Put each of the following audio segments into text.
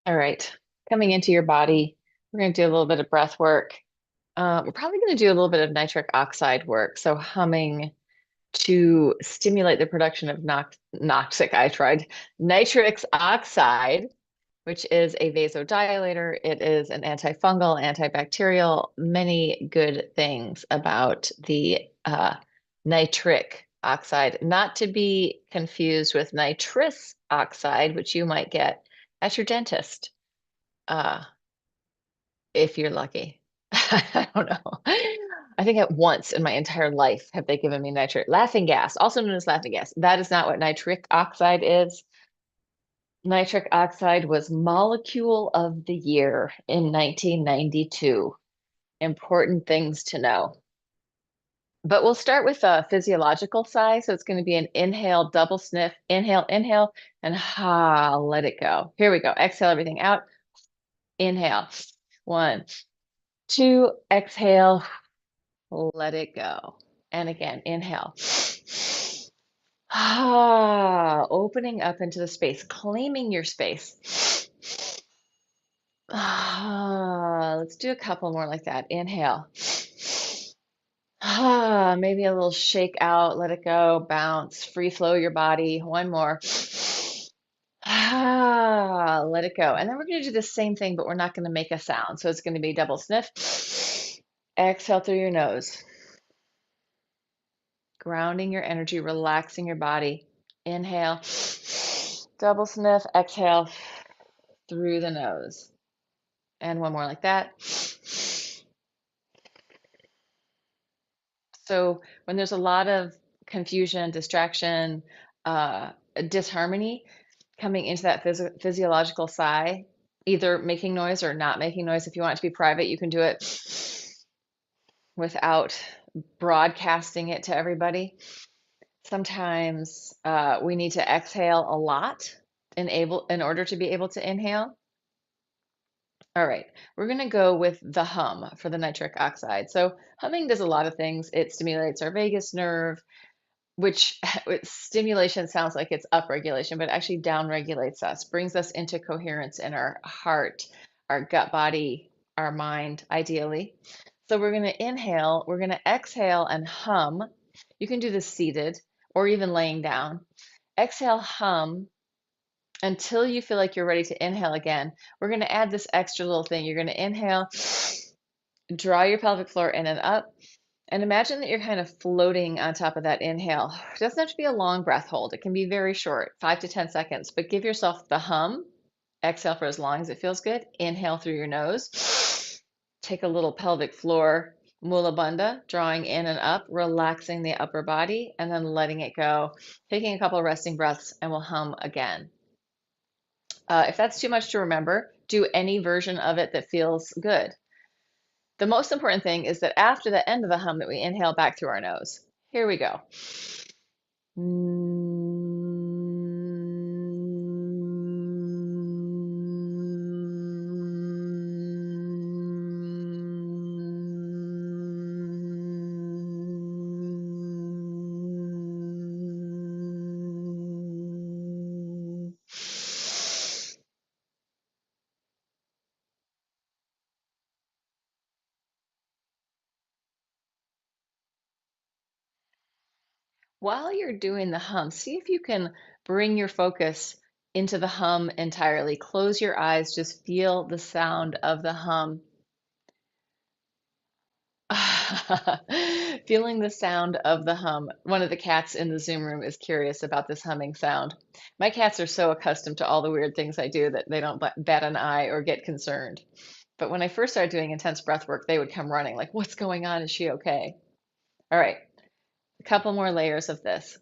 All right, coming into your body, we're going to do a little bit of breath work. We're probably going to do a little bit of nitric oxide work. So humming to stimulate the production of I tried nitric oxide, which is a vasodilator. It is an antifungal, antibacterial, many good things about the nitric oxide, not to be confused with nitrous oxide, which you might get at your dentist. Uh, if you're lucky. I don't know. I think at once in my entire life have they given me nitric laughing gas, also known as laughing gas. That is not what nitric oxide is. Nitric oxide was molecule of the year in 1992. Important things to know. But we'll start with a physiological sigh. So it's going to be an inhale, double sniff, inhale, inhale, and ha, let it go. Here we go. Exhale everything out. Inhale. One, two, exhale. Let it go. And again, inhale. Ah, opening up into the space, claiming your space. Ah, let's do a couple more like that. Inhale. Ah, maybe a little shake out, let it go, bounce, free flow your body. One more. Ah, let it go. And then we're going to do the same thing, but we're not going to make a sound. So it's going to be double sniff. Exhale through your nose. Grounding your energy, relaxing your body. Inhale, double sniff, exhale through the nose. And one more like that. So when there's a lot of confusion, distraction, disharmony coming into that physiological sigh, either making noise or not making noise. If you want it to be private, you can do it without broadcasting it to everybody. Sometimes we need to exhale a lot in order to be able to inhale. All right, we're going to go with the hum for the nitric oxide. So humming does a lot of things. It stimulates our vagus nerve, which stimulation sounds like it's upregulation, but actually downregulates us, brings us into coherence in our heart, our gut body, our mind, ideally. So we're going to inhale, we're going to exhale and hum. You can do this seated or even laying down. Exhale, hum until you feel like you're ready to inhale again. We're going to add this extra little thing. You're going to inhale, draw your pelvic floor in and up, and imagine that you're kind of floating on top of that inhale. It doesn't have to be a long breath hold. It can be very short, 5 to 10 seconds, but give yourself the hum. Exhale for as long as it feels good. Inhale through your nose. Take a little pelvic floor mula bandha, drawing in and up, relaxing the upper body, and then letting it go. Taking a couple of resting breaths, and we'll hum again. If that's too much to remember, do any version of it that feels good. The most important thing is that after the end of the hum that we inhale back through our nose. Here we go. While you're doing the hum, see if you can bring your focus into the hum entirely. Close your eyes, just feel the sound of the hum. Feeling the sound of the hum. One of the cats in the Zoom room is curious about this humming sound. My cats are so accustomed to all the weird things I do that they don't bat an eye or get concerned. But when I first started doing intense breath work, they would come running, like, what's going on? Is she okay? All right, a couple more layers of this.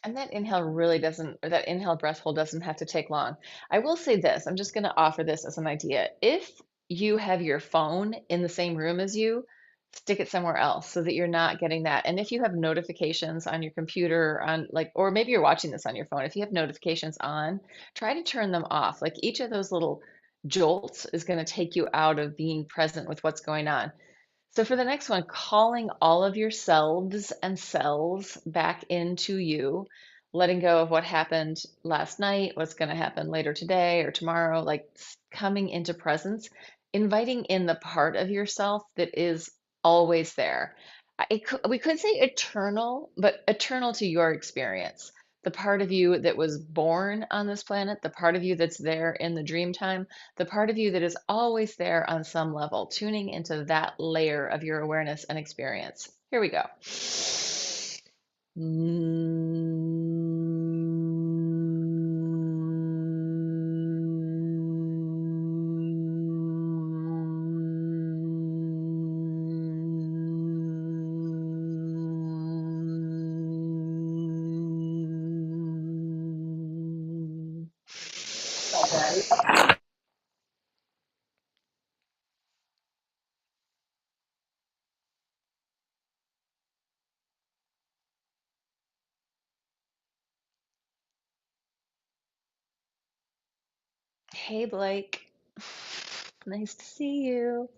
And that inhale really doesn't, or that inhale breath hold doesn't have to take long. I will say this, I'm just going to offer this as an idea. If you have your phone in the same room as you, stick it somewhere else so that you're not getting that. And if you have notifications on your computer, on like, or maybe you're watching this on your phone, if you have notifications on, try to turn them off. Like each of those little jolts is going to take you out of being present with what's going on. So for the next one, calling all of your selves and cells back into you, letting go of what happened last night, what's going to happen later today or tomorrow, like coming into presence, inviting in the part of yourself that is always there. We could say eternal, but eternal to your experience. The part of you that was born on this planet, the part of you that's there in the dream time, the part of you that is always there on some level, tuning into that layer of your awareness and experience. Here we go. Hey, Blake. Nice to see you.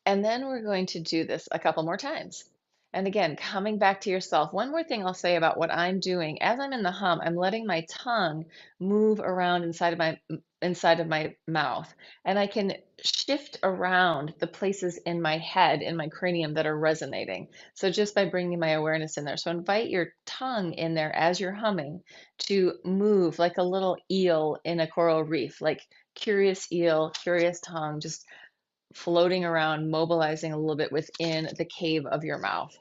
And then we're going to do this a couple more times. And again, coming back to yourself. One more thing I'll say about what I'm doing. As I'm in the hum, I'm letting my tongue move around inside of my mouth. And I can shift around the places in my head, in my cranium that are resonating. So just by bringing my awareness in there. So invite your tongue in there as you're humming to move like a little eel in a coral reef, like curious eel, curious tongue, just floating around, mobilizing a little bit within the cave of your mouth.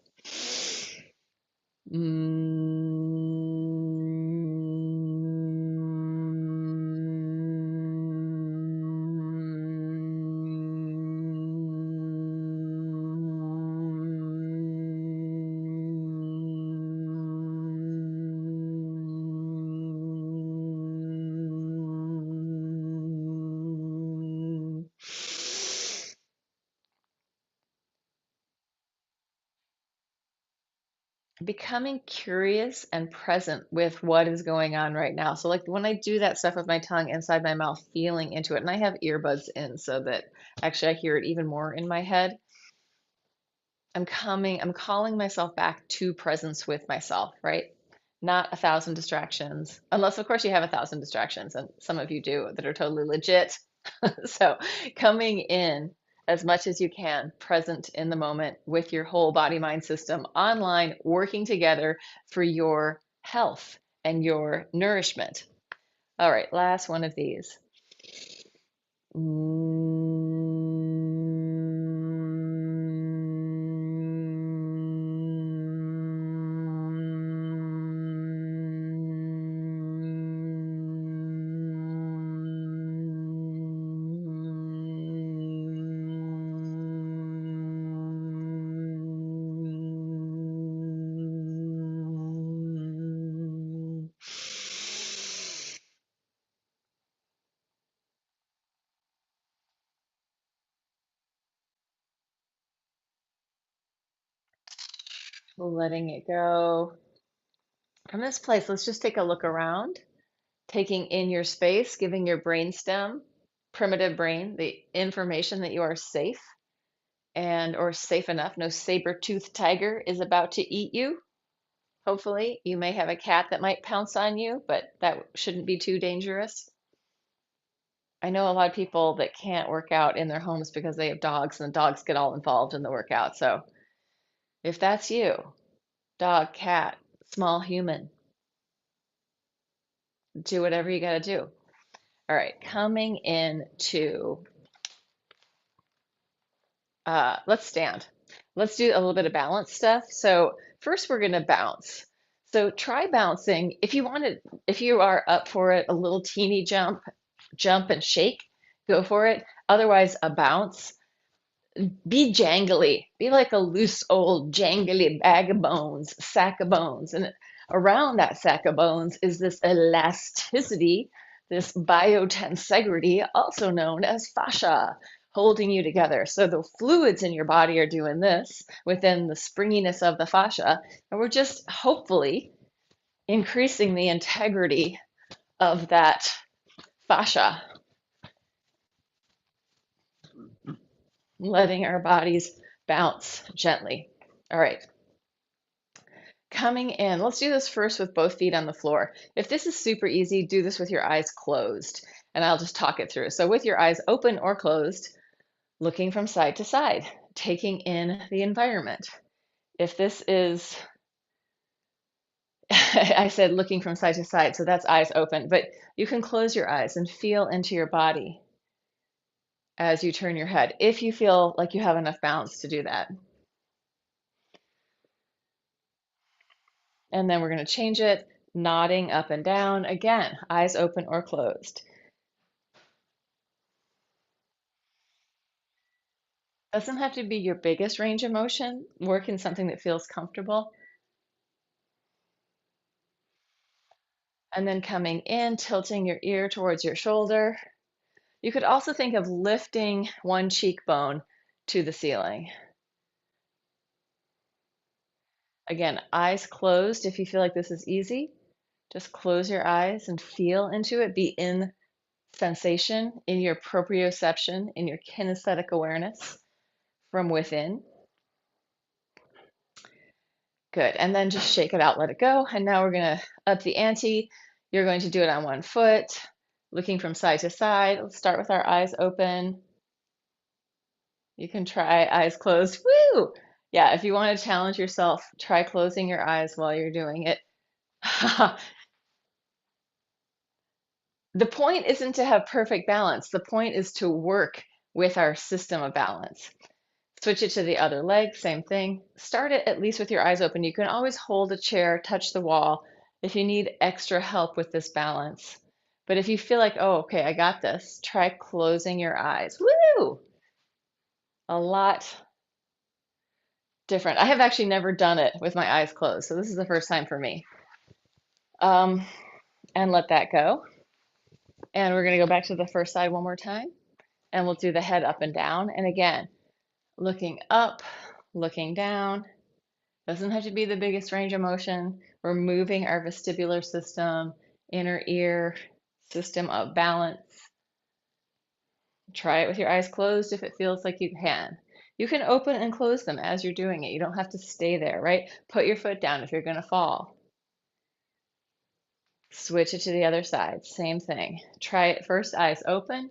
Becoming curious and present with what is going on right now. So, like when I do that stuff with my tongue inside my mouth, feeling into it, and I have earbuds in so that actually I hear it even more in my head. I'm calling myself back to presence with myself, right? Not a thousand distractions, unless, of course, you have a thousand distractions, and some of you do that are totally legit. So, coming in as much as you can, present in the moment with your whole body mind system online, working together for your health and your nourishment. All right, last one of these. Letting it go. From this place, let's just take a look around, taking in your space, giving your brainstem, primitive brain, the information that you are safe and or safe enough. No saber-toothed tiger is about to eat you. Hopefully, you may have a cat that might pounce on you, but that shouldn't be too dangerous. I know a lot of people that can't work out in their homes because they have dogs and the dogs get all involved in the workout. So if that's you, dog, cat, small human, do whatever you got to do. All right, coming into, let's stand. Let's do a little bit of balance stuff. So first we're going to bounce. So try bouncing. If you want to, if you are up for it, a little teeny jump and shake, go for it. Otherwise, a bounce. Be jangly. Be like a loose old jangly bag of bones, sack of bones. And around that sack of bones is this elasticity, this biotensegrity, also known as fascia, holding you together. So the fluids in your body are doing this within the springiness of the fascia, and we're just hopefully increasing the integrity of that fascia, letting our bodies bounce gently. All right. Coming in, let's do this first with both feet on the floor. If this is super easy, do this with your eyes closed, and I'll just talk it through. So with your eyes open or closed, looking from side to side, taking in the environment. If this is, I said looking from side to side, so that's eyes open, but you can close your eyes and feel into your body as you turn your head, if you feel like you have enough balance to do that. And then we're going to change it, nodding up and down. Again, eyes open or closed. Doesn't have to be your biggest range of motion. Work in something that feels comfortable. And then coming in, tilting your ear towards your shoulder. You could also think of lifting one cheekbone to the ceiling. Again, eyes closed if you feel like this is easy. Just close your eyes and feel into it. Be in sensation, in your proprioception, in your kinesthetic awareness from within. Good. And then just shake it out, let it go. And now we're going to up the ante. You're going to do it on one foot, looking from side to side. Let's start with our eyes open. You can try eyes closed. Woo! Yeah, if you want to challenge yourself, try closing your eyes while you're doing it. The point isn't to have perfect balance. The point is to work with our system of balance. Switch it to the other leg, same thing. Start it at least with your eyes open. You can always hold a chair, touch the wall if you need extra help with this balance. But if you feel like, oh, okay, I got this, try closing your eyes. Woo! A lot different. I have actually never done it with my eyes closed, so this is the first time for me. And let that go. And we're going to go back to the first side one more time, and we'll do the head up and down. And again, looking up, looking down. Doesn't have to be the biggest range of motion. We're moving our vestibular system, inner ear system of balance. Try it with your eyes closed if it feels like you can. You can open and close them as you're doing it. You don't have to stay there, right? Put your foot down if you're going to fall. Switch it to the other side. Same thing. Try it first, eyes open.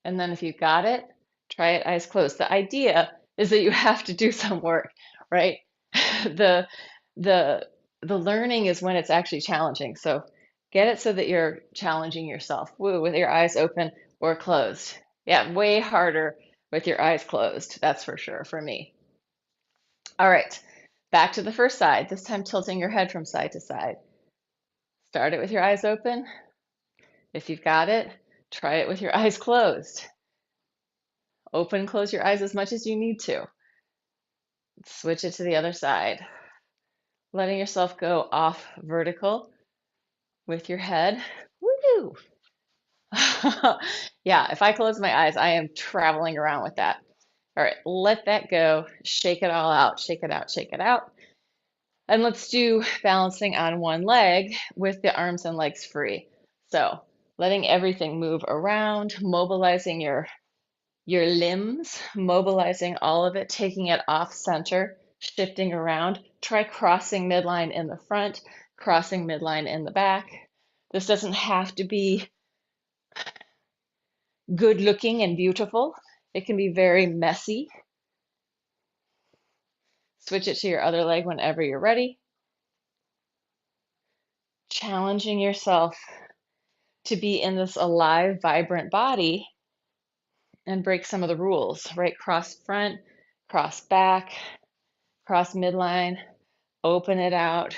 And then if you got it, try it eyes closed. The idea is that you have to do some work, right? The the the learning is when it's actually challenging. So get it so that you're challenging yourself. Woo, with your eyes open or closed. Yeah, way harder with your eyes closed. That's for sure for me. All right, back to the first side. This time tilting your head from side to side. Start it with your eyes open. If you've got it, try it with your eyes closed. Open and close your eyes as much as you need to. Switch it to the other side. Letting yourself go off vertical with your head. Woo! Yeah, if I close my eyes, I am traveling around with that. All right, let that go. Shake it all out. Shake it out. Shake it out. And let's do balancing on one leg with the arms and legs free. So letting everything move around, mobilizing your limbs, mobilizing all of it, taking it off center, shifting around. Try crossing midline in the front, crossing midline in the back. This doesn't have to be good looking and beautiful. It can be very messy. Switch it to your other leg whenever you're ready. Challenging yourself to be in this alive, vibrant body and break some of the rules, right? Cross front, cross back, cross midline, open it out.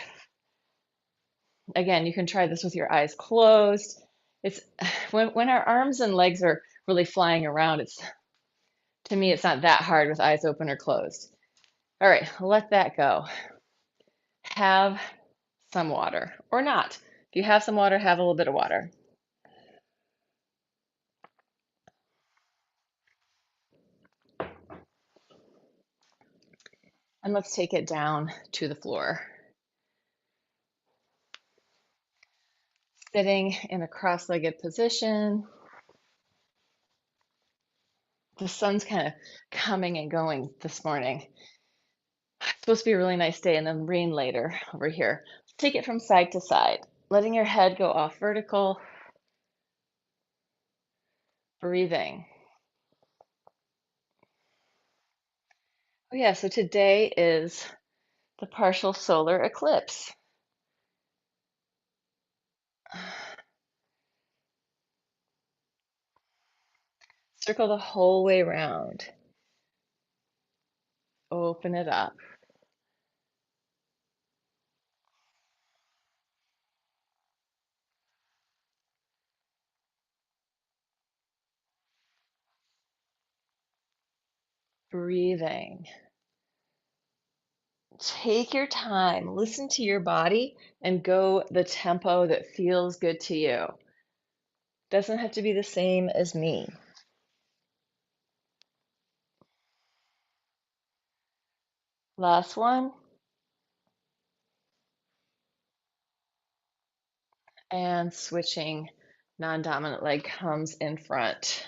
Again, you can try this with your eyes closed. It's when our arms and legs are really flying around, it's to me, it's not that hard with eyes open or closed. All right, let that go. have some water or not. If you have some water, have a little bit of water. And let's take it down to the floor. Sitting in a cross-legged position. The sun's kind of coming and going this morning. It's supposed to be a really nice day and then rain later over here. Take it from side to side, letting your head go off vertical, breathing. Oh yeah, so today is the partial solar eclipse. Circle the whole way around. Open it up. Breathing. Take your time, listen to your body, and go the tempo that feels good to you. Doesn't have to be the same as me. Last one. And switching, non-dominant leg comes in front.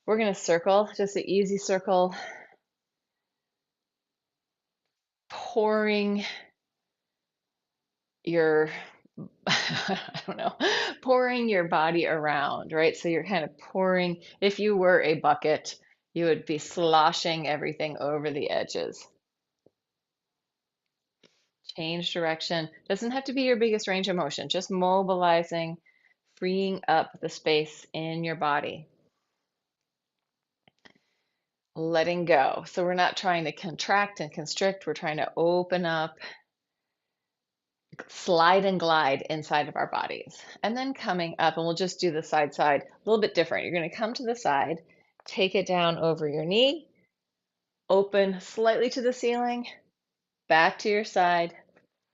We're going to circle, just an easy circle, pouring your, I don't know, pouring your body around, right? So you're kind of pouring, if you were a bucket, you would be sloshing everything over the edges. Change direction. Doesn't have to be your biggest range of motion, just mobilizing, freeing up the space in your body. Letting go. So we're not trying to contract and constrict, we're trying to open up, slide and glide inside of our bodies. And then coming up, and we'll just do the side, a little bit different. You're going to come to the side, take it down over your knee, open slightly to the ceiling, back to your side,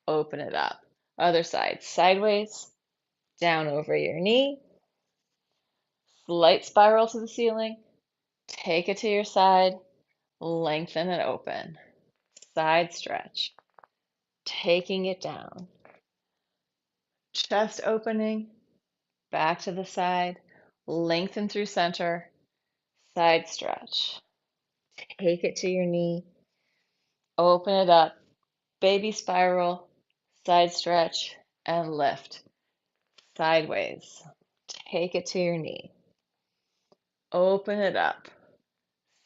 open it up. Other side, sideways, down over your knee, slight spiral to the ceiling, take it to your side, lengthen and open, side stretch, taking it down, chest opening, back to the side, lengthen through center, side stretch. Take it to your knee, open it up, baby spiral, side stretch, and lift. Sideways. Take it to your knee, open it up,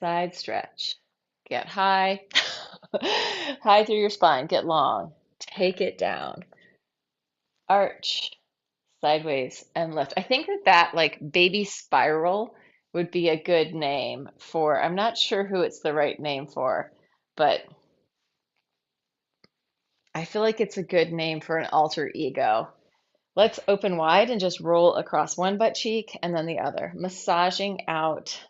side stretch. Get high, high through your spine, get long. Take it down, arch, sideways, and lift. I think that like baby spiral would be a good name for, I'm not sure who it's the right name for, but I feel like it's a good name for an alter ego. Let's open wide and just roll across one butt cheek and then the other, massaging out.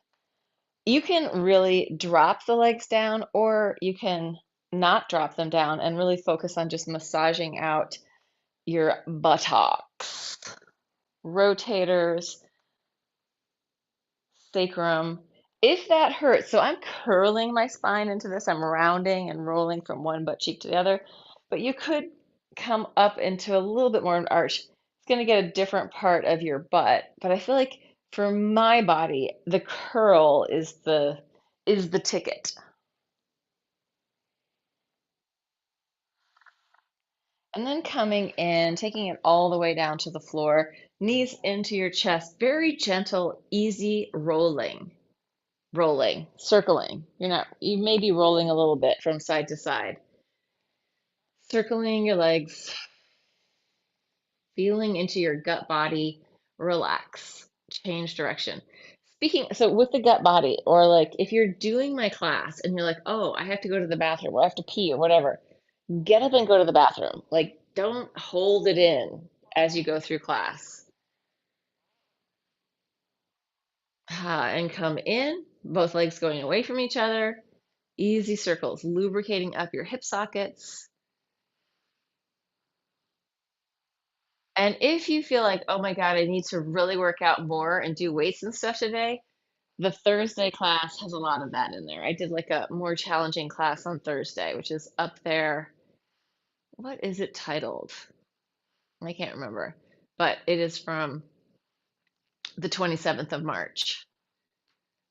You can really drop the legs down, or you can not drop them down and really focus on just massaging out your buttocks, rotators, sacrum. If that hurts, so I'm curling my spine into this, I'm rounding and rolling from one butt cheek to the other, but you could come up into a little bit more of an arch. It's going to get a different part of your butt, but I feel like for my body, the curl is the ticket. And then coming in, taking it all the way down to the floor, knees into your chest, very gentle, easy rolling, circling. You may be rolling a little bit from side to side. Circling your legs, feeling into your gut body, relax, change direction. So with the gut body, or like if you're doing my class and you're like, oh, I have to go to the bathroom or I have to pee or whatever, get up and go to the bathroom. Like, don't hold it in as you go through class. And come in, both legs going away from each other. Easy circles, lubricating up your hip sockets. And if you feel like, oh my God, I need to really work out more and do weights and stuff today, the Thursday class has a lot of that in there. I did like a more challenging class on Thursday, which is up there. What is it titled? I can't remember, but it is from the 27th of March,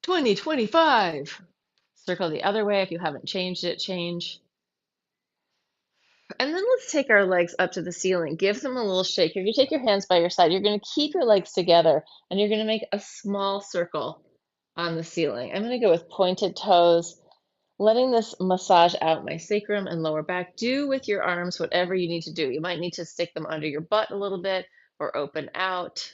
2025. Circle the other way if you haven't changed it, change. And then let's take our legs up to the ceiling. Give them a little shake. You're going to take your hands by your side. You're going to keep your legs together and you're going to make a small circle on the ceiling. I'm going to go with pointed toes, letting this massage out my sacrum and lower back. Do with your arms whatever you need to do. You might need to stick them under your butt a little bit or open out.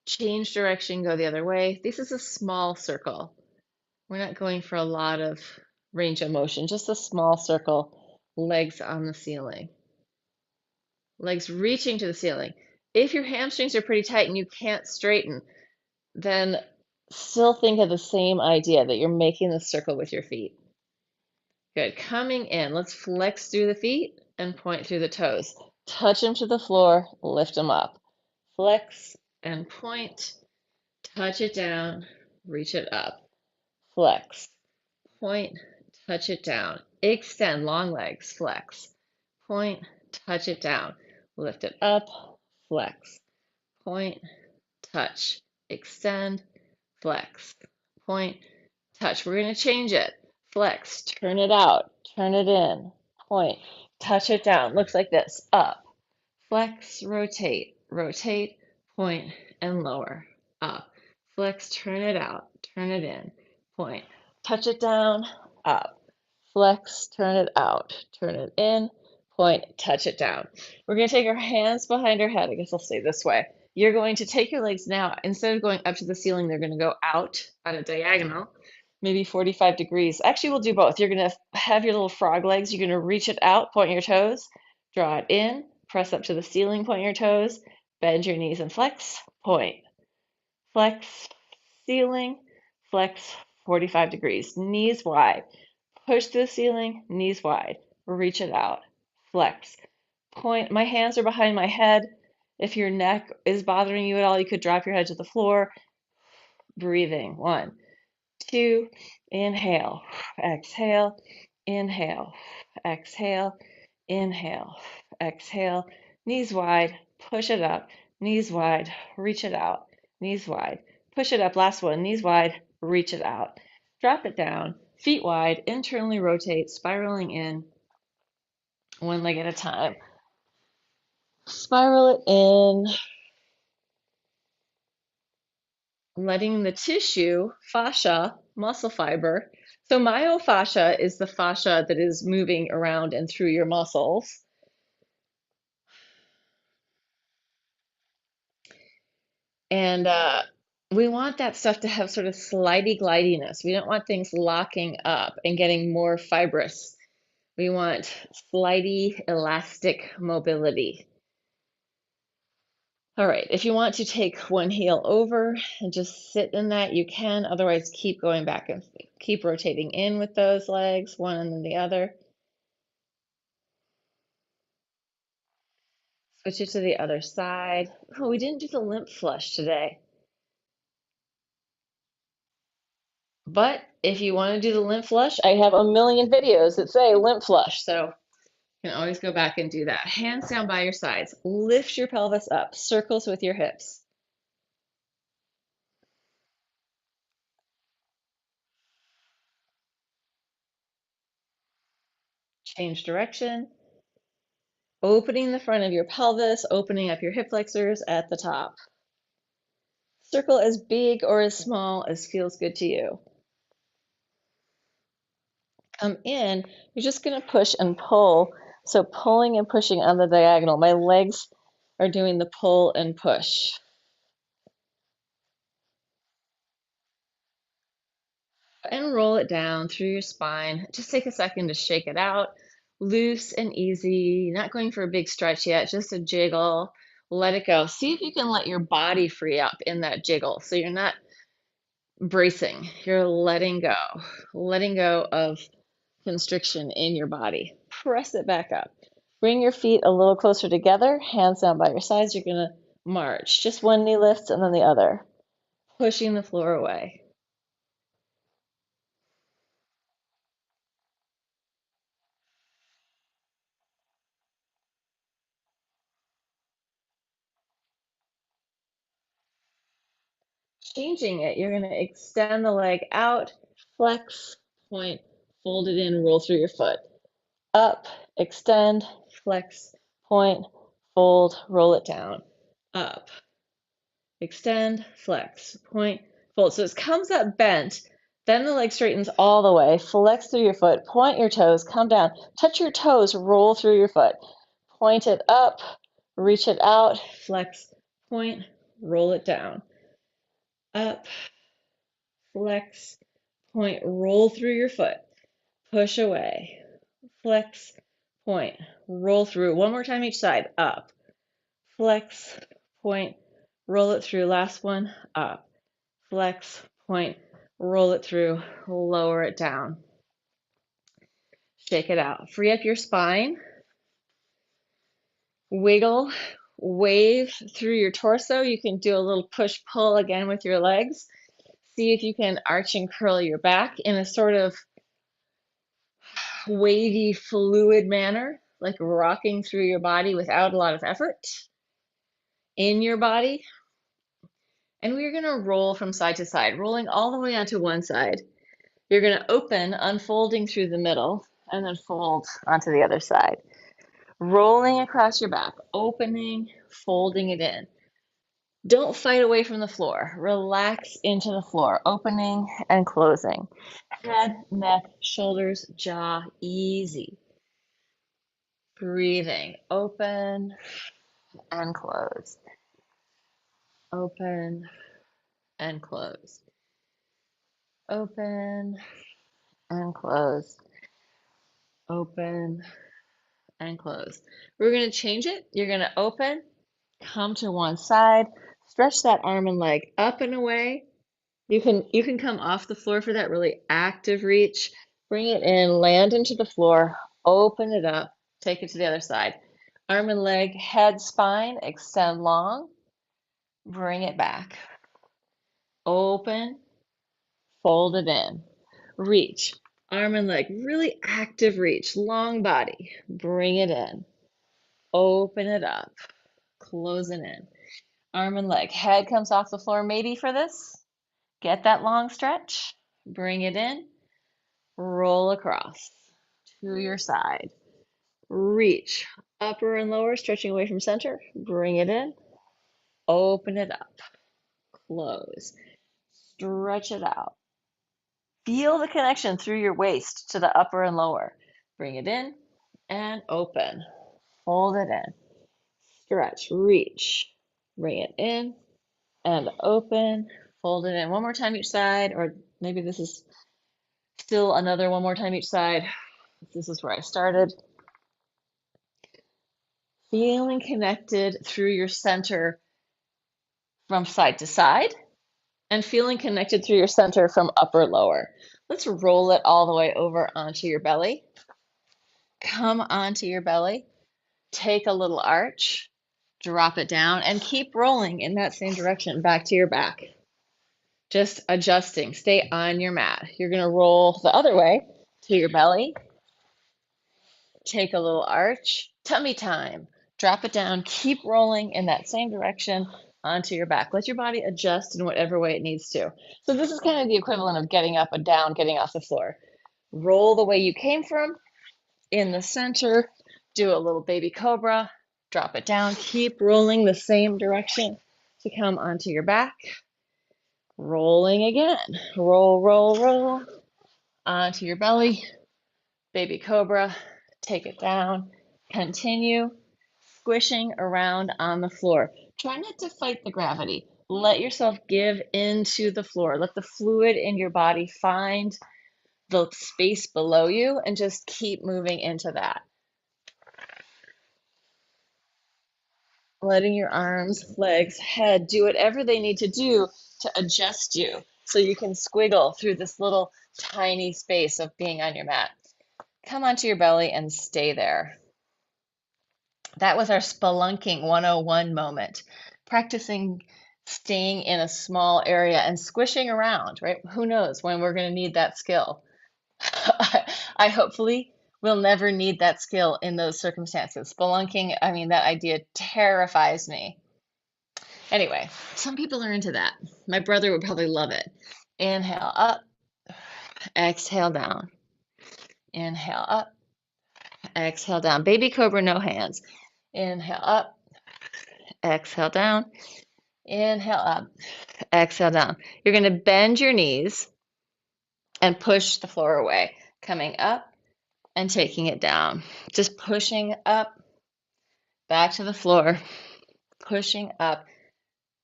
Change direction, go the other way. This is a small circle. We're not going for a lot of range of motion, just a small circle, legs on the ceiling, legs reaching to the ceiling. If your hamstrings are pretty tight and you can't straighten, then still think of the same idea that you're making the circle with your feet. Good. Coming in, let's flex through the feet and point through the toes. Touch them to the floor, lift them up. Flex and point, touch it down, reach it up. Flex, point, touch it down. Extend, long legs, flex. Point, touch it down. Lift it up, flex. Point, touch, extend, flex. Point, touch. We're going to change it. Flex, turn it out, turn it in. Point, touch it down. Looks like this. Up, flex, rotate, rotate, point, and lower. Up, flex, turn it out, turn it in. Point, touch it down, up, flex, turn it out, turn it in, point, touch it down. We're going to take our hands behind our head. I guess I'll say this way. You're going to take your legs now, instead of going up to the ceiling, they're going to go out on a diagonal, maybe 45 degrees. Actually, we'll do both. You're going to have your little frog legs. You're going to reach it out, point your toes, draw it in, press up to the ceiling, point your toes, bend your knees and flex, point, flex, ceiling, flex, 45 degrees, knees wide. Push to the ceiling, knees wide. Reach it out. Flex. Point. My hands are behind my head. If your neck is bothering you at all, you could drop your head to the floor. Breathing. 1, 2. Inhale. Exhale. Inhale. Exhale. Inhale. Exhale. Knees wide. Push it up. Knees wide. Reach it out. Knees wide. Push it up. Last one. Knees wide. Reach it out. Drop it down. Feet wide. Internally rotate. Spiraling in. One leg at a time. Spiral it in. Letting the tissue, fascia, muscle fiber. So myofascia is the fascia that is moving around and through your muscles. And we want that stuff to have sort of slidey glidiness. We don't want things locking up and getting more fibrous. We want slidey, elastic mobility. All right, if you want to take one heel over and just sit in that, you can. Otherwise, keep going back and keep rotating in with those legs, one and then the other. Switch it to the other side. Oh, we didn't do the lymph flush today. But if you want to do the lymph flush, I have a million videos that say lymph flush. So you can always go back and do that. Hands down by your sides. Lift your pelvis up. Circles with your hips. Change direction. Opening the front of your pelvis, opening up your hip flexors at the top. Circle as big or as small as feels good to you. Come in, you're just going to push and pull. So pulling and pushing on the diagonal. My legs are doing the pull and push. And roll it down through your spine. Just take a second to shake it out. Loose and easy, not going for a big stretch yet, just a jiggle. Let it go. See if you can let your body free up in that jiggle. So you're not bracing, you're letting go of constriction in your body. Press it back up. Bring your feet a little closer together, hands down by your sides. You're going to march. Just one knee lifts and then the other, pushing the floor away. Changing it, you're going to extend the leg out, flex, point, fold it in, roll through your foot. Up, extend, flex, point, fold, roll it down. Up, extend, flex, point, fold. So it comes up bent, then the leg straightens all the way, flex through your foot, point your toes, come down, touch your toes, roll through your foot, point it up, reach it out, flex, point, roll it down. Up, flex, point, roll through your foot, push away, flex, point, roll through. One more time each side. Up, flex, point, roll it through. Last one. Up, flex, point, roll it through, lower it down. Shake it out. Free up your spine. Wiggle, wave through your torso. You can do a little push-pull again with your legs. See if you can arch and curl your back in a sort of wavy, fluid manner, like rocking through your body without a lot of effort in your body. And we're going to roll from side to side, rolling all the way onto one side. You're going to open, unfolding through the middle, and then fold onto the other side. Rolling across your back, opening, folding it in. Don't fight away from the floor. Relax into the floor, opening and closing. Head, neck, shoulders, jaw, easy. Breathing, open and close. Open and close. Open and close. Open and close. We're going to change it. You're going to open, come to one side, stretch that arm and leg up and away. You can come off the floor for that really active reach. Bring it in, land into the floor, open it up, take it to the other side. Arm and leg, head, spine, extend long, bring it back. Open, fold it in, reach. Arm and leg, really active reach, long body, bring it in. Open it up, close it in. Arm and leg, head comes off the floor maybe for this. Get that long stretch, bring it in, roll across to your side. Reach, upper and lower, stretching away from center, bring it in, open it up, close, stretch it out. Feel the connection through your waist to the upper and lower. Bring it in and open. Hold it in. Stretch, reach. Bring it in and open. Fold it in. One more time each side, or maybe this is still another one more time each side. This is where I started. Feeling connected through your center from side to side and feeling connected through your center from upper lower. Let's roll it all the way over onto your belly. Come onto your belly. Take a little arch, drop it down, and keep rolling in that same direction back to your back. Just adjusting. Stay on your mat. You're going to roll the other way to your belly. Take a little arch. Tummy time. Drop it down. Keep rolling in that same direction onto your back. Let your body adjust in whatever way it needs to. So this is kind of the equivalent of getting up and down, getting off the floor. Roll the way you came from in the center. Do a little baby cobra. Drop it down. Keep rolling the same direction to come onto your back. Rolling again. Roll, roll, roll onto your belly. Baby cobra. Take it down. Continue squishing around on the floor. Try not to fight the gravity. Let yourself give into the floor. Let the fluid in your body find the space below you and just keep moving into that. Letting your arms, legs, head do whatever they need to do to adjust you so you can squiggle through this little tiny space of being on your mat. Come onto your belly and stay there. That was our spelunking 101 moment, practicing staying in a small area and squishing around, right? Who knows when we're going to need that skill? I hopefully will never need that skill in those circumstances. Spelunking, I mean, that idea terrifies me. Anyway, some people are into that. My brother would probably love it. Inhale up, exhale down. Inhale up, exhale down. Baby cobra, no hands. Inhale up, exhale down. Inhale up, exhale down. You're going to bend your knees and push the floor away, coming up and taking it down. Just pushing up, back to the floor, pushing up,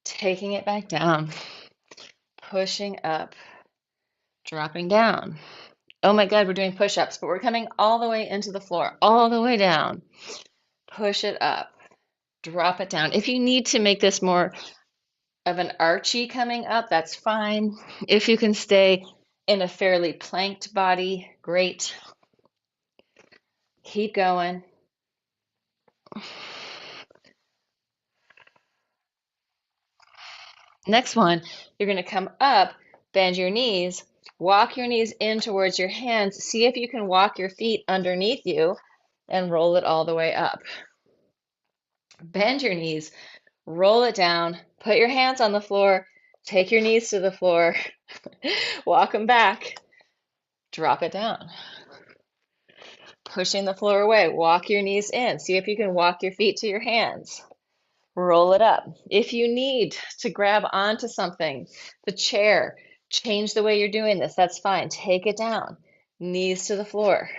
taking it back down, pushing up, dropping down. Oh my God, we're doing push-ups, but we're coming all the way into the floor, all the way down. Push it up, drop it down. If you need to make this more of an archy coming up, that's fine. If you can stay in a fairly planked body, great. Keep going. Next one, you're going to come up, bend your knees, walk your knees in towards your hands. See if you can walk your feet underneath you and roll it all the way up. Bend your knees, roll it down, put your hands on the floor, take your knees to the floor, walk them back, drop it down. Pushing the floor away, walk your knees in. See if you can walk your feet to your hands. Roll it up. If you need to grab onto something, the chair, change the way you're doing this, that's fine. Take it down. Knees to the floor.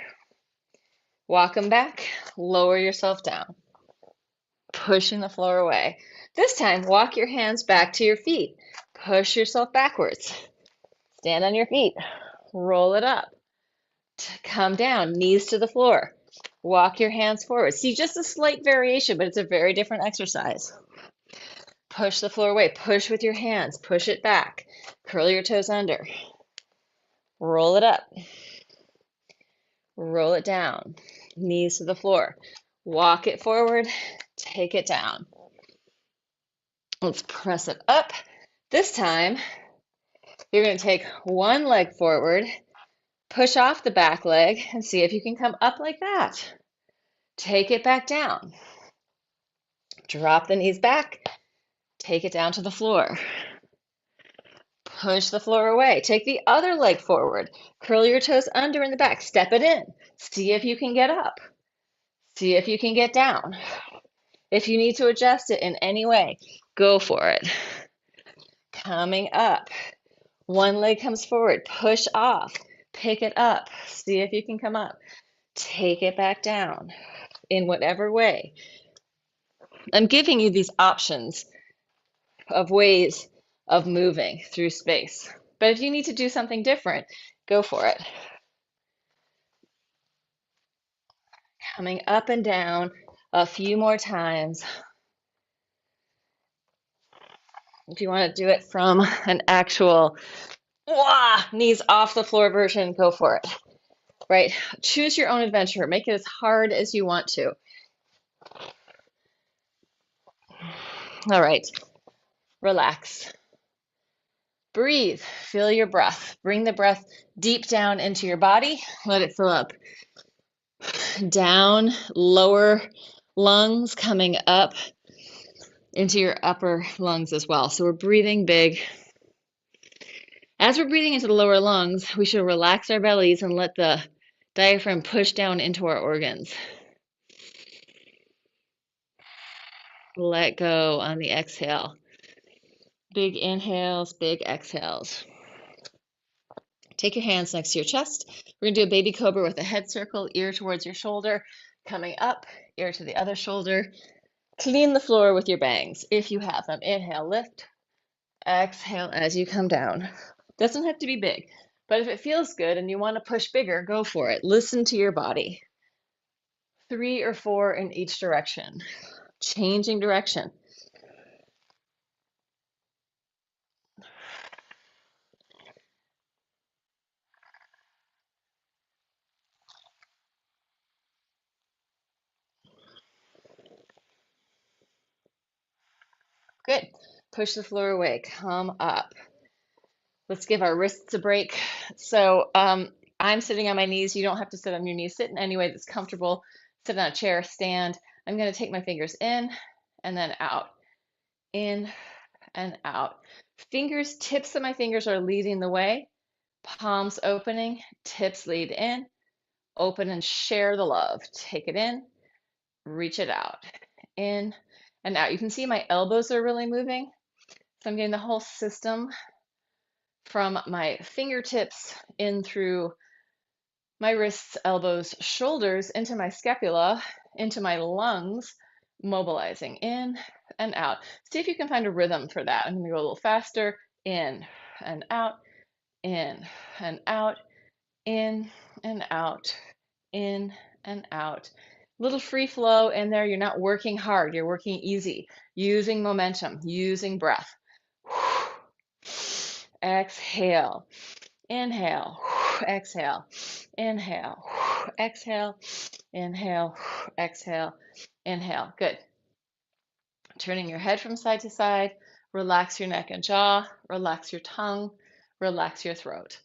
Walk them back, lower yourself down. Pushing the floor away. This time, walk your hands back to your feet. Push yourself backwards. Stand on your feet. Roll it up. Come down, knees to the floor. Walk your hands forward. See, just a slight variation, but it's a very different exercise. Push the floor away. Push with your hands. Push it back. Curl your toes under. Roll it up. Roll it down. Knees to the floor. Walk it forward. Take it down. Let's press it up. This time, you're going to take one leg forward, push off the back leg, and see if you can come up like that. Take it back down. Drop the knees back. Take it down to the floor. Push the floor away. Take the other leg forward. Curl your toes under in the back. Step it in. See if you can get up. See if you can get down. If you need to adjust it in any way, go for it. Coming up. One leg comes forward. Push off. Pick it up. See if you can come up. Take it back down in whatever way. I'm giving you these options of ways of moving through space. But if you need to do something different, go for it. Coming up and down a few more times. If you want to do it from an actual knees off the floor version, go for it. Right? Choose your own adventure. Make it as hard as you want to. All right. Relax. Breathe. Feel your breath. Bring the breath deep down into your body. Let it fill up. Down, lower lungs coming up into your upper lungs as well. So we're breathing big. As we're breathing into the lower lungs, we should relax our bellies and let the diaphragm push down into our organs. Let go on the exhale. Big inhales, big exhales. Take your hands next to your chest. We're going to do a baby cobra with a head circle, ear towards your shoulder, coming up, ear to the other shoulder. Clean the floor with your bangs if you have them. Inhale, lift. Exhale as you come down. Doesn't have to be big, but if it feels good and you want to push bigger, go for it. Listen to your body. 3 or 4 in each direction. Changing direction. Good. Push the floor away. Come up. Let's give our wrists a break. So I'm sitting on my knees. You don't have to sit on your knees. Sit in any way that's comfortable. Sit on a chair, stand. I'm going to take my fingers in and then out. In and out. Fingers, tips of my fingers are leading the way. Palms opening, tips lead in. Open and share the love. Take it in, reach it out. In and out. You can see my elbows are really moving. So I'm getting the whole system from my fingertips in through my wrists, elbows, shoulders, into my scapula, into my lungs, mobilizing in and out. See if you can find a rhythm for that. I'm going to go a little faster. In and out, in and out, in and out, in and out. Little free flow in there. You're not working hard. You're working easy, using momentum, using breath. Exhale. Inhale, exhale, inhale, exhale, inhale, exhale, inhale. Good. Turning your head from side to side. Relax your neck and jaw. Relax your tongue. Relax your throat.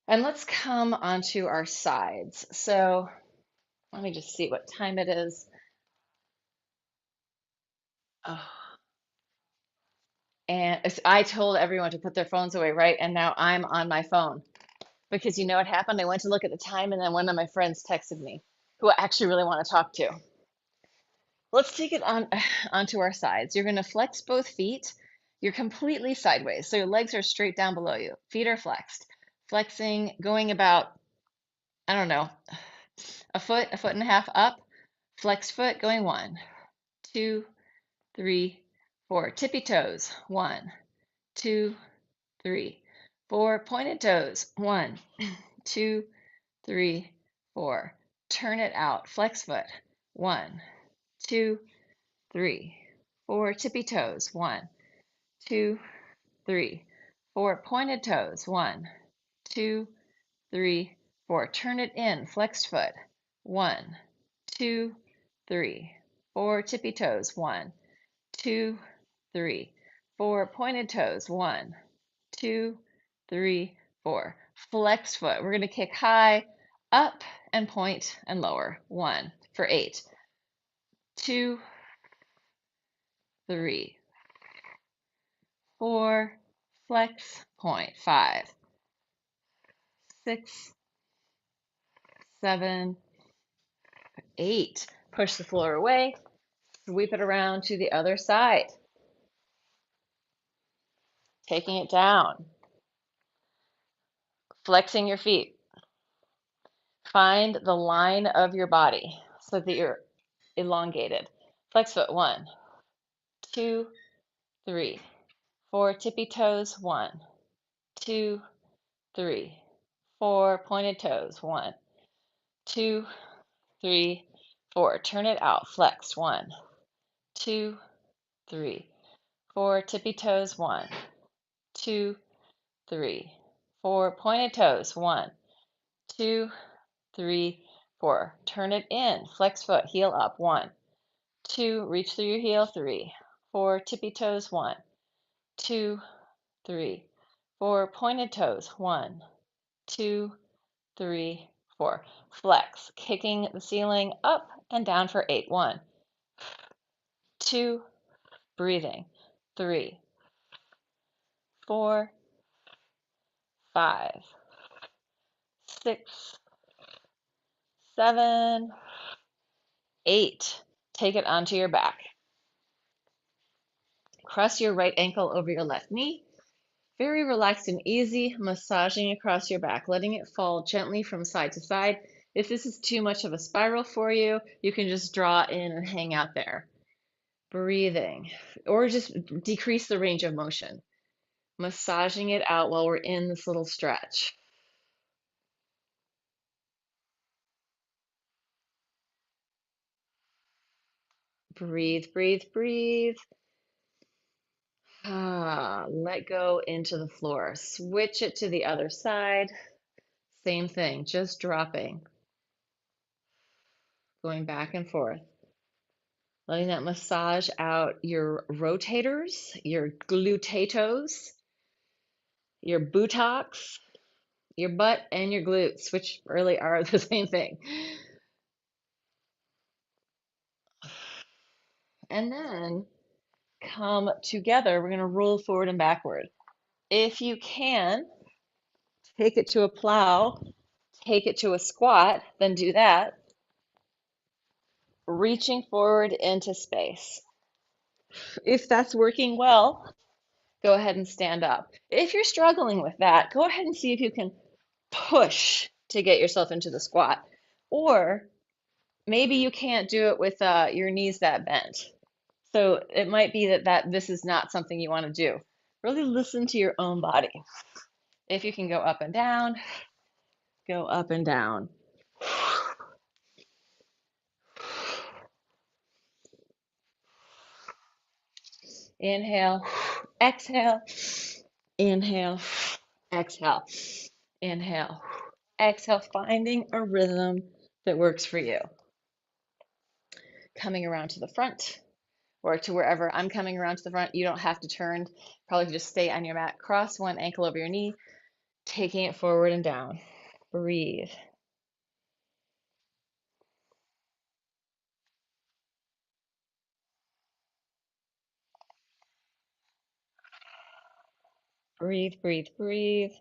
And let's come onto our sides. So let me just see what time it is. Oh. And I told everyone to put their phones away, right? And now I'm on my phone. Because you know what happened? I went to look at the time and then one of my friends texted me who I actually really want to talk to. Let's take it on onto our sides. You're going to flex both feet. You're completely sideways. So your legs are straight down below you. Feet are flexed. Flexing, going about, I don't know, a foot and a half up. Flexed foot going 1, 2, 3, 4. Tippy toes. 1, 2, 3, 4. Pointed toes. 1, 2, 3, 4. Turn it out. Flex foot. 1, 2, 3, 4. Tippy toes. 1, 2, 3, 4. Pointed toes. 1, 2, 3, 4. Turn it in. Flexed foot. 1, 2, 3, 4. Tippy toes. 1, 2, 3, 4. Pointed toes. 1, 2, 3, 4. Flex foot. We're going to kick high, up, and point and lower. 1 for 8. 2, 3, 4. Flex, point. 5, 6, 7, 8. Push the floor away. Sweep it around to the other side. Taking it down. Flexing your feet. Find the line of your body so that you're elongated. Flex foot. 1, 2, 3, 4. Tippy toes. 1, 2, 3, 4. Pointed toes. 1, 2, 3, 4. Turn it out. Flex. 1, 2, 3, 4. Tippy toes. 1, 2, 3, 4. Pointed toes. 1, 2, 3, 4. Turn it in. Flex foot. Heel up. 1, 2. Reach through your heel. 3, 4. Tippy toes. 1, 2, 3, 4. Pointed toes. 1, 2, 3, 4. Flex. Kicking the ceiling up and down for 8. 1, 2. Breathing. 3, 4, 5, 6, 7, 8. Take it onto your back. Cross your right ankle over your left knee. Very relaxed and easy, massaging across your back, letting it fall gently from side to side. If this is too much of a spiral for you, you can just draw in and hang out there. Breathing, or just decrease the range of motion. Massaging it out while we're in this little stretch. Breathe, breathe, breathe. Let go into the floor. Switch it to the other side. Same thing, just dropping. Going back and forth. letting that massage out your rotators, your glutatos, your buttocks, your butt, and your glutes, which really are the same thing. And then come together. We're going to roll forward and backward. If you can, take it to a plow, take it to a squat, then do that. Reaching forward into space. If that's working well, go ahead and stand up. If you're struggling with that, go ahead and see if you can push to get yourself into the squat. Or maybe you can't do it with your knees that bent. So it might be that this is not something you want to do. Really listen to your own body. If you can go up and down, go up and down. Inhale, exhale, inhale, exhale, inhale, exhale, finding a rhythm that works for you. Coming around to the front or to wherever I'm coming around to the front. You don't have to turn. Probably just stay on your mat. Cross one ankle over your knee, taking it forward and down. Breathe. Breathe, breathe, breathe.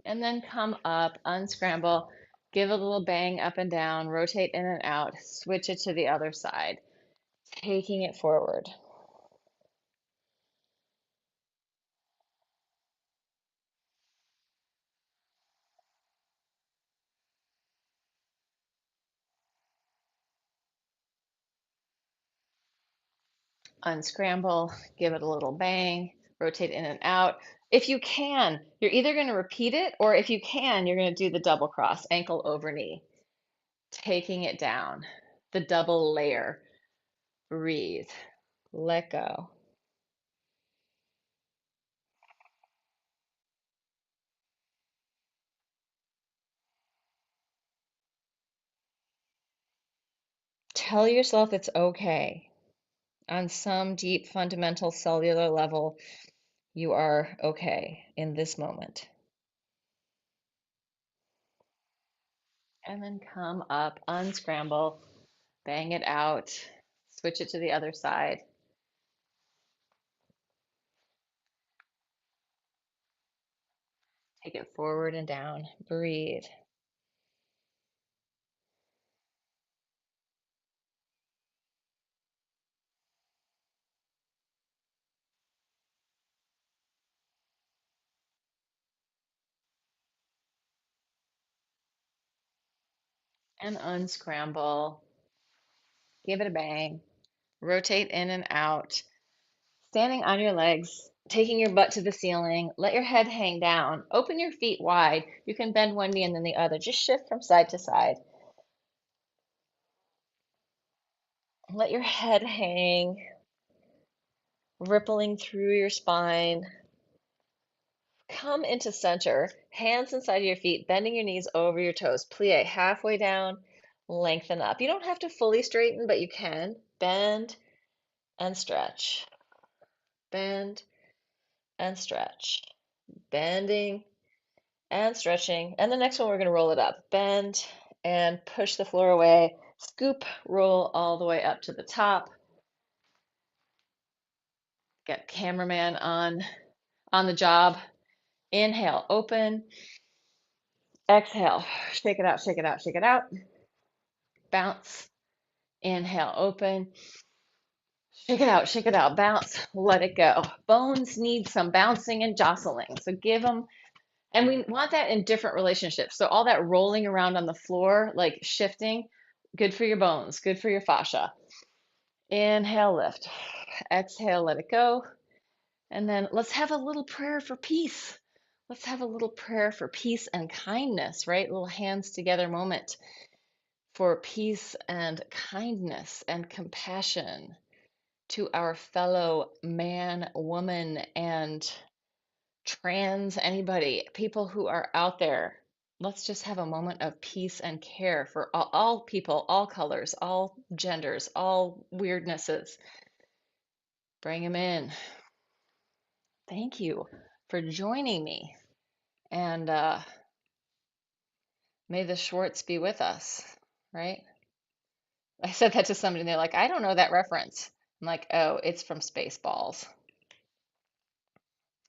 And then come up, unscramble, give a little bang up and down, rotate in and out, switch it to the other side, taking it forward. Unscramble, give it a little bang, rotate in and out. If you can, you're either going to repeat it, or if you can, you're going to do the double cross, ankle over knee, taking it down, the double layer. Breathe, let go. Tell yourself it's okay. On some deep, fundamental cellular level, you are okay in this moment. And then come up, unscramble, bang it out, switch it to the other side. Take it forward and down. Breathe. And unscramble. Give it a bang. Rotate in and out. Standing on your legs, taking your butt to the ceiling. Let your head hang down. Open your feet wide. You can bend one knee and then the other. Just shift from side to side. Let your head hang, rippling through your spine. Come into center, hands inside your feet, bending your knees over your toes. Plie halfway down, lengthen up. You don't have to fully straighten, but you can. Bend and stretch. Bend and stretch. Bending and stretching. And the next one, we're going to roll it up. Bend and push the floor away. Scoop, roll all the way up to the top. Get cameraman on the job. Inhale, open. Exhale, shake it out, shake it out, shake it out. Bounce. Inhale, open. Shake it out, bounce, let it go. Bones need some bouncing and jostling. So give them, and we want that in different relationships. So all that rolling around on the floor, like shifting, good for your bones, good for your fascia. Inhale, lift. Exhale, let it go. And then let's have a little prayer for peace. Let's have a little prayer for peace and kindness, right? Little hands together moment for peace and kindness and compassion to our fellow man, woman, and trans anybody, people who are out there let's just have a moment of peace and care for all people, all colors, all genders, all weirdnesses. Bring them in. Thank you for joining me. And may the Schwartz be with us, right? I said that to somebody and they're like, I don't know that reference. I'm like, oh, it's from Spaceballs.